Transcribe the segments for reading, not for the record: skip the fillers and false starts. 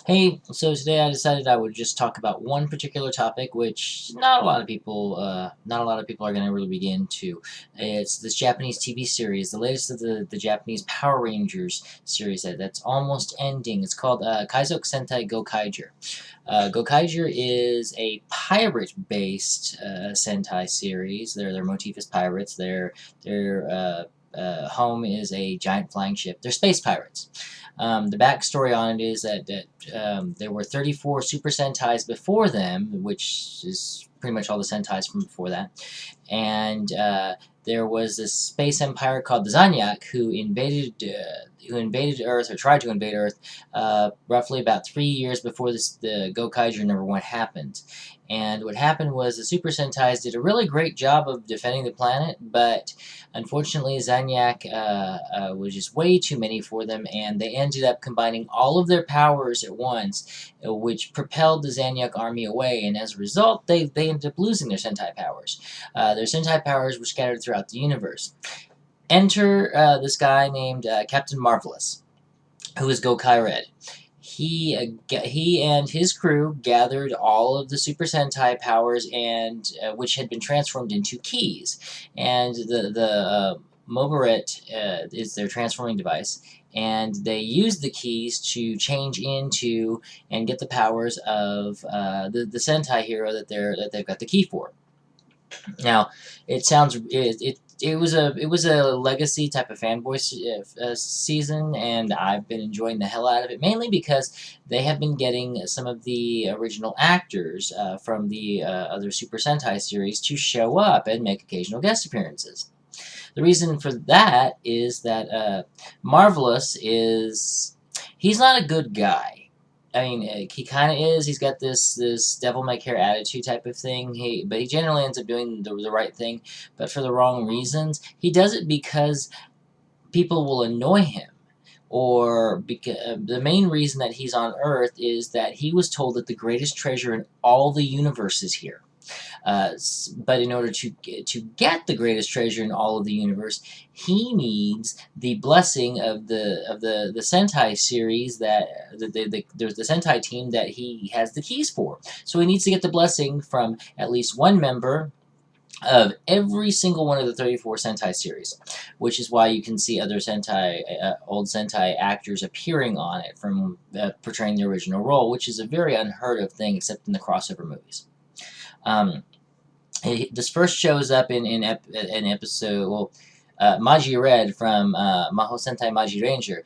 Hey, so today I decided I would just talk about one particular topic, which not a lot of people are going to really begin to. It's this Japanese TV series, the latest of the Japanese Power Rangers series that's almost ending. It's called Kaizoku Sentai GoKaiger. GoKaiger is a pirate-based Sentai series. Their motif is pirates. Their home is a giant flying ship. They're space pirates. The backstory on it is that there were 34 Super Sentais before them, which is pretty much all the Sentais from before that, and there was this space empire called the Zanyak who invaded Earth or tried to invade Earth roughly about 3 years before the Go-Kaiger #1 happened. And what happened was the Super Sentais did a really great job of defending the planet, but unfortunately Zanyak was just way too many for them, and they ended up combining all of their powers at once, which propelled the Zanyak army away, and as a result, they ended up losing their Sentai powers. Their Sentai powers were scattered throughout the universe. Enter this guy named Captain Marvelous, who is Gokai Red. He and his crew gathered all of the Super Sentai powers, and which had been transformed into keys, and the Mobaret is their transforming device, and they used the keys to change into and get the powers of the Sentai hero that they've got the key for. Now, it was a legacy type of fanboy season, and I've been enjoying the hell out of it, mainly because they have been getting some of the original actors from the other Super Sentai series to show up and make occasional guest appearances. The reason for that is that Marvelous is he's not a good guy. I mean, he kind of is. He's got this devil may care attitude type of thing. But he generally ends up doing the right thing, but for the wrong reasons. He does it because people will annoy him, or because the main reason that he's on Earth is that he was told that the greatest treasure in all the universe is here. But in order to get the greatest treasure in all of the universe, he needs the blessing of the Sentai series there's the Sentai team that he has the keys for. So he needs to get the blessing from at least one member of every single one of the 34 Sentai series, which is why you can see other old Sentai actors appearing on it from portraying the original role, which is a very unheard of thing except in the crossover movies. Um, this first shows up in an episode. Well, Maji Red from Maho Sentai Maji Ranger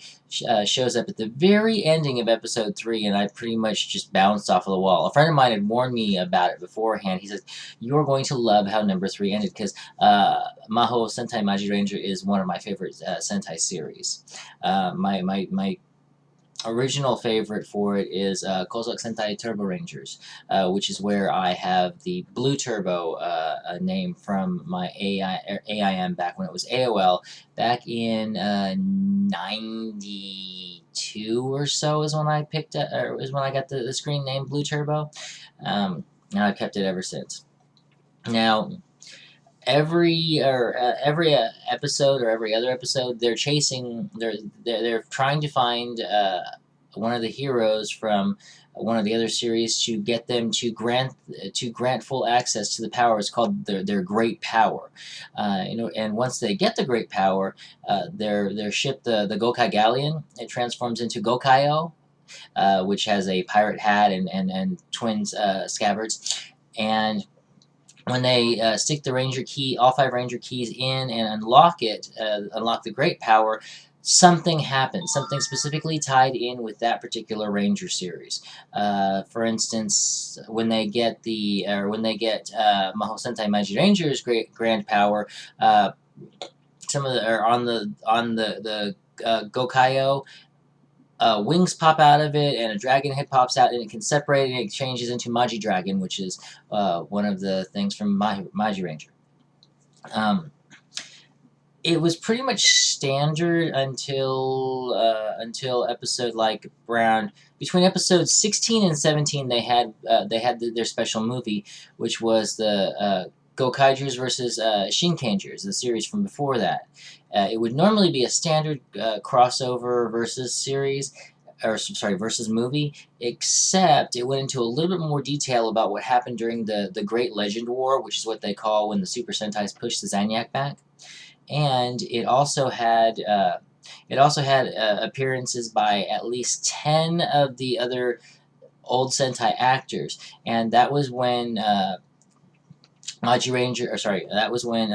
shows up at the very ending of episode 3, and I pretty much just bounced off of the wall. A friend of mine had warned me about it beforehand. He said, "You're going to love how number 3 ended because Maho Sentai Maji Ranger is one of my favorite Sentai series. My original favorite for it is Kaizoku Sentai Turbo Rangers, which is where I have the Blue Turbo name from my AIM back when it was AOL, back in 92 or so is when I picked up, or is when I got the screen name Blue Turbo, and I've kept it ever since. Now, every episode or every other episode they're trying to find one of the heroes from one of the other series to get them to grant full access to the power. It's called their great power, and once they get the great power, their ship, the Gokai Galleon, it transforms into Go-Kaiger, which has a pirate hat and twins scabbards. And when they stick the Ranger key, all 5 Ranger keys in and unlock the Great Power, something happens. Something specifically tied in with that particular Ranger series. For instance, when they get Maho Sentai Maji Ranger's Grand Power, some of the or on the Gokaio, wings pop out of it, and a dragon head pops out, and it can separate, and it changes into Maji Dragon, which is one of the things from Maji Ranger. Um, it was pretty much standard until episode like around between episodes 16 and 17. They had their special movie, which was the Go-Kaigers versus Shinkeingers, the series from before that. It would normally be a standard crossover versus series. or sorry, versus movie, except it went into a little bit more detail about what happened during the Great Legend War, which is what they call when the Super Sentais pushed the Zanyak back, and it also had appearances by at least 10 of the other old Sentai actors, and that was when Maji Ranger, or sorry, that was when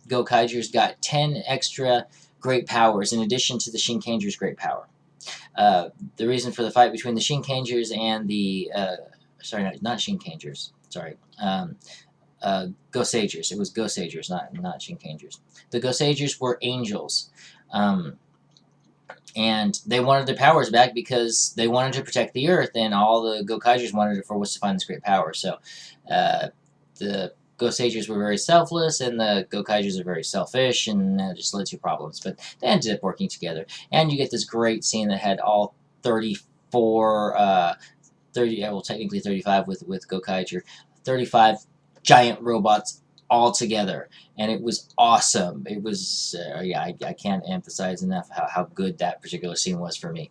Go-Kaigers got 10 extra great powers in addition to the Shinkanger's great power. The reason for the fight between the Shinkangers and the sorry, not Shinkangers, sorry, Go-Sagers. It was Go-Sagers, not Shinkangers. The Go-Sagers were angels, and they wanted their powers back because they wanted to protect the Earth, and all the Go-Kaigers wanted it for was to find this great power. So the Go-Sagers were very selfless, and the Go-Kaigers are very selfish, and that just led to problems. But they ended up working together, and you get this great scene that had all 34, 30, well, technically 35 with Go-Kaiger, 35 giant robots all together, and it was awesome. It was, yeah, I can't emphasize enough how good that particular scene was for me.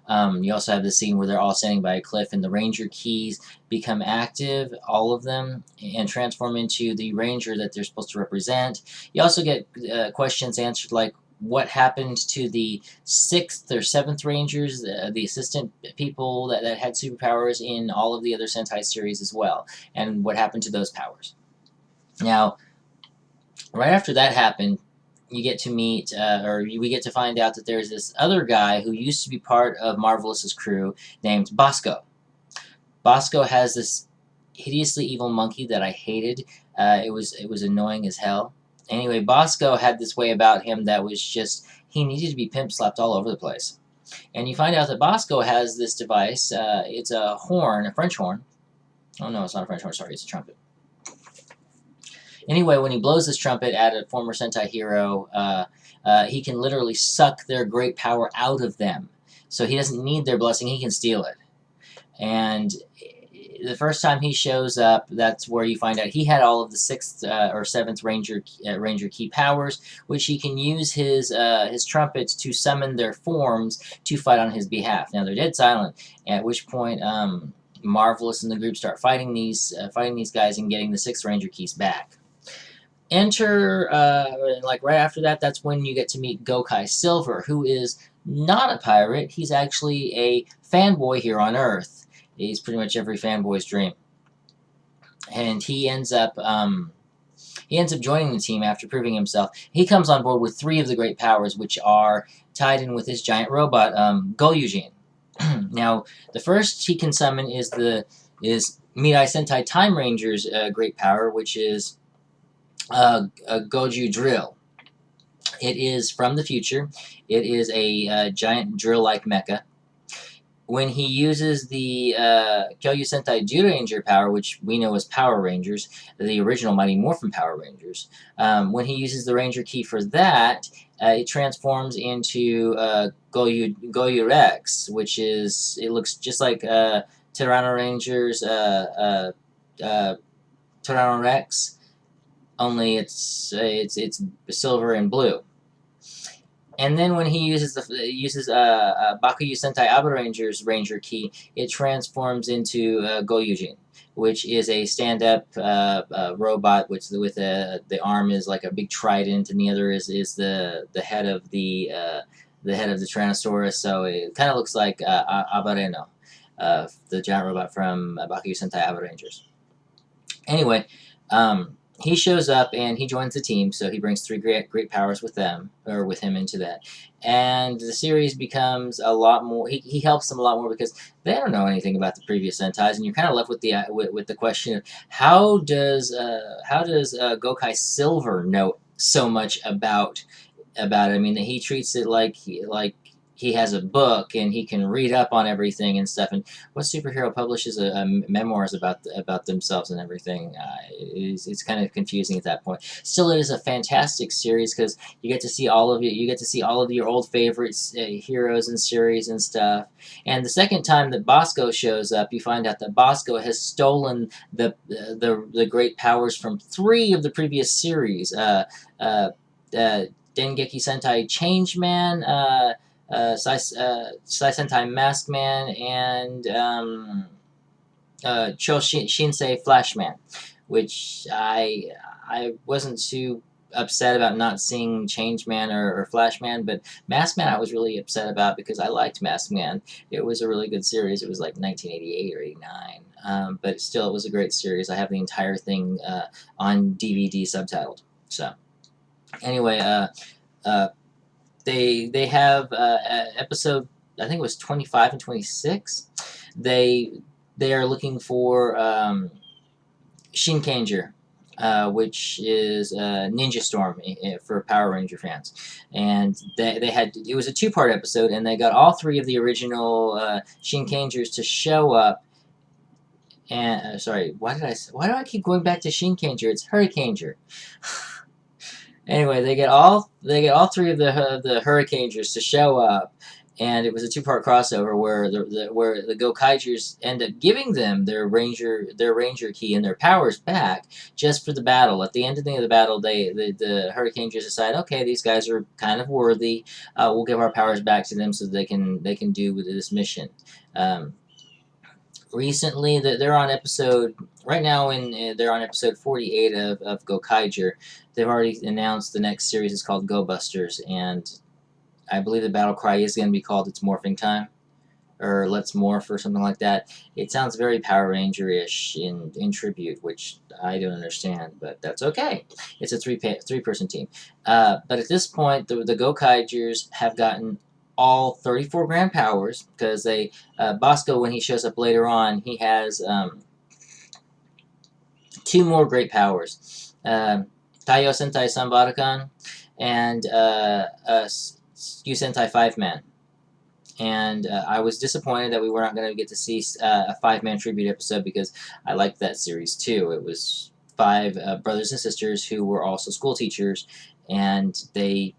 You also have the scene where they're all standing by a cliff, and the Ranger keys become active, all of them, and transform into the Ranger that they're supposed to represent. You also get questions answered like, what happened to the 6th or 7th Rangers, the assistant people that had superpowers in all of the other Sentai series as well, and what happened to those powers. Now, right after that happened, you get to meet, we get to find out that there's this other guy who used to be part of Marvelous's crew named Bosco. Bosco has this hideously evil monkey that I hated. It was annoying as hell. Anyway, Bosco had this way about him that was just, he needed to be pimp slapped all over the place. And you find out that Bosco has this device. It's a horn, a French horn. Oh no, it's not a French horn, sorry, it's a trumpet. Anyway, when he blows this trumpet at a former Sentai hero, he can literally suck their great power out of them. So he doesn't need their blessing, he can steal it. And the first time he shows up, that's where you find out he had all of the 6th or 7th Ranger key powers, which he can use his trumpets to summon their forms to fight on his behalf. Now they're dead silent, at which point Marvelous and the group start fighting these guys and getting the 6th Ranger keys back. Enter, like right after that, that's when you get to meet Go-Kai Silver, who is not a pirate. He's actually a fanboy here on Earth. He's pretty much every fanboy's dream. And he ends up joining the team after proving himself. He comes on board with 3 of the great powers, which are tied in with his giant robot, Go-Eugene. Now, the first he can summon is Mirai Sentai Time Ranger's great power, which is a Goju drill. It is from the future. It is a giant drill-like mecha. When he uses the Kyoyu Sentai Zyuranger power, which we know as Power Rangers, the original Mighty Morphin Power Rangers, when he uses the Ranger key for that, it transforms into Goyu Rex, which is, it looks just like Tyranno Ranger's Tyranno Rex, only it's silver and blue. And then when he uses Bakuyu Sentai Abaranger's Ranger key, it transforms into Go-Eugene, which is a stand-up robot, which with the arm is like a big trident, and the other is the head of the Tyrannosaurus. So it kind of looks like Abareno, the giant robot from Bakuyu Sentai Abarangers. Anyway, he shows up and he joins the team, so he brings 3 great powers with him into that. And the series becomes a lot more, he helps them a lot more because they don't know anything about the previous Sentais, and you're kind of left with the question of how does Go-Kai Silver know so much about it? I mean, he treats it like he has a book and he can read up on everything and stuff. And what superhero publishes memoirs about themselves and everything? It's kind of confusing at that point. Still, it is a fantastic series because you get to see all of your old favorites, heroes and series and stuff. And the second time that Bosco shows up, you find out that Bosco has stolen the great powers from 3 of the previous series. Dengeki Sentai Changeman, Sai Sentai Mask Man, and Shinsei Flashman, which I wasn't too upset about not seeing Changeman or Flashman, but Maskman I was really upset about because I liked Maskman. It was a really good series. It was like 1988 or 89, but still it was a great series. I have the entire thing on DVD subtitled. So anyway, uh, they have episode, I think it was 25 and 26. They they are looking for Shinkanger, which is Ninja Storm for Power Ranger fans, and they had, it was a two-part episode, and they got all three of the original Shinkangers to show up. And sorry, why do I keep going back to Shinkanger? It's Hurricaneger. Anyway, they get all three of the Hurricanegers to show up, and it was a two-part crossover where the Go-Kaigers end up giving them their Ranger key and their powers back just for the battle. At the end of the battle, the Hurricanegers decide, okay, these guys are kind of worthy. We'll give our powers back to them so they can do with this mission. Recently, they're on episode right now. They're on episode 48 of Go-Kaiger. They've already announced the next series is called Go Busters, and I believe the battle cry is going to be called "It's Morphing Time" or "Let's Morph" or something like that. It sounds very Power Ranger-ish in tribute, which I don't understand, but that's okay. It's a three-person team. But at this point, the Go-Kaigers have gotten all 34 grand powers because Bosco, when he shows up later on, he has two more great powers. Taiyo Sentai Sanbarakan and Skew Sentai 5-Man. And I was disappointed that we were not going to get to see a 5-man tribute episode because I liked that series too. It was 5 brothers and sisters who were also school teachers, and they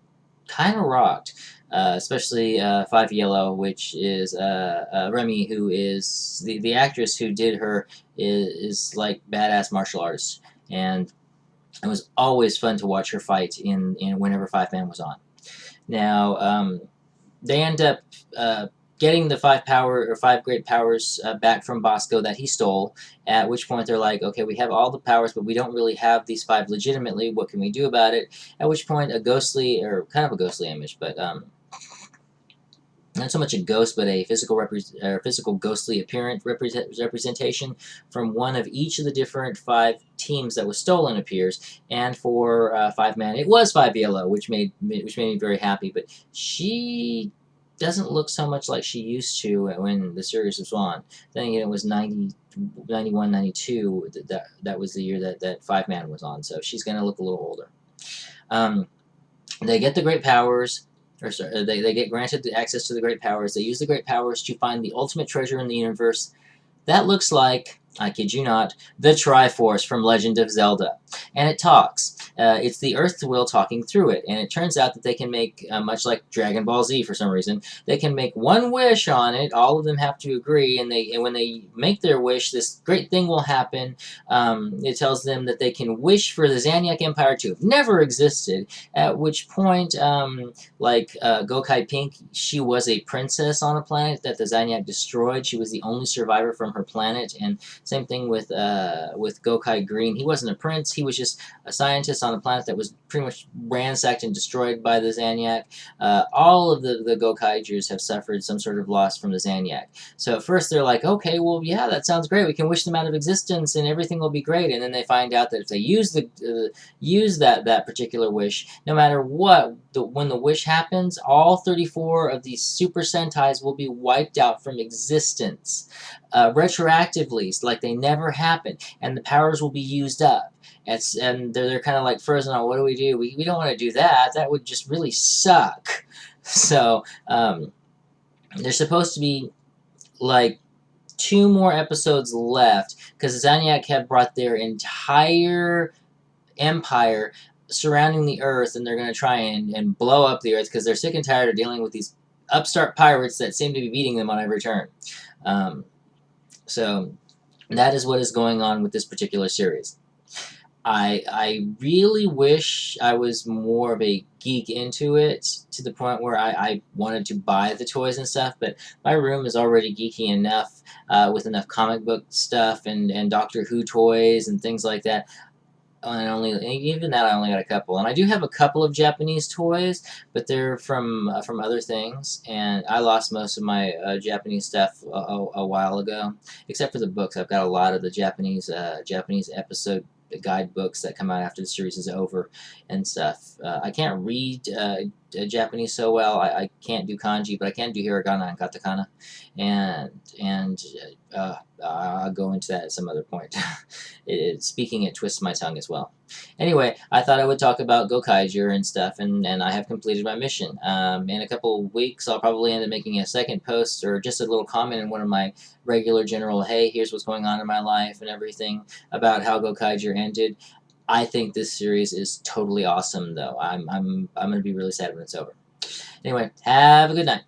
kind of rocked. Especially 5 Yellow, which is Remy, who is the actress who did her, is like badass martial artist, and it was always fun to watch her fight in whenever 5-Man was on. Now they end up getting the 5 great powers back from Bosco that he stole, at which point they're like, okay, we have all the powers, but we don't really have these 5 legitimately. What can we do about it? At which point a ghostly, or kind of a ghostly image, but not so much a ghost, but a physical ghostly appearance representation from one of each of the different 5 teams that was stolen appears. And for 5-Man, it was 5 Yellow, which made me very happy. But she doesn't look so much like she used to when the series was on. Then again, it was 91, 92. That was the year that 5-Man was on. So she's going to look a little older. They get the great powers. Or sorry, they get granted the access to the great powers. They use the great powers to find the ultimate treasure in the universe. That looks like, I kid you not, the Triforce from Legend of Zelda. And it talks. It's the Earth Will talking through it. And it turns out that they can make, much like Dragon Ball Z for some reason, they can make one wish on it. All of them have to agree. And when they make their wish, this great thing will happen. It tells them that they can wish for the Zaniac Empire to have never existed. At which point, like Gokai Pink, she was a princess on a planet that the Zaniac destroyed. She was the only survivor from her planet. And same thing with Gokai Green. He wasn't a prince. He was just a scientist on a planet that was pretty much ransacked and destroyed by the Zaniac. All of the Go-Kaigers have suffered some sort of loss from the Zaniac. So at first they're like, okay, well, yeah, that sounds great. We can wish them out of existence and everything will be great. And then they find out that if they use that particular wish, no matter what, when the wish happens, all 34 of these Super Sentais will be wiped out from existence. Retroactively, like they never happened, and the powers will be used up. And they're kind of like frozen on, what do? We don't want to do that. That would just really suck. So there's supposed to be like 2 more episodes left because the Zaniac have brought their entire empire surrounding the Earth, and they're going to try and blow up the Earth because they're sick and tired of dealing with these upstart pirates that seem to be beating them on every turn. So that is what is going on with this particular series. I really wish I was more of a geek into it to the point where I wanted to buy the toys and stuff, but my room is already geeky enough with enough comic book stuff and Doctor Who toys and things like that. And only even that I only got a couple, and I do have a couple of Japanese toys, but they're from other things, and I lost most of my Japanese stuff a while ago, except for the books. I've got a lot of the Japanese episode guidebooks that come out after the series is over and stuff. I can't read Japanese so well. I can't do kanji, but I can do hiragana and katakana, and I'll go into that at some other point. Speaking it twists my tongue as well. Anyway, I thought I would talk about Go-Kaiger and stuff, and I have completed my mission. In a couple of weeks, I'll probably end up making a second post or just a little comment in one of my regular general, hey, here's what's going on in my life and everything about how Go-Kaiger ended. I think this series is totally awesome, though. I'm going to be really sad when it's over. Anyway, have a good night.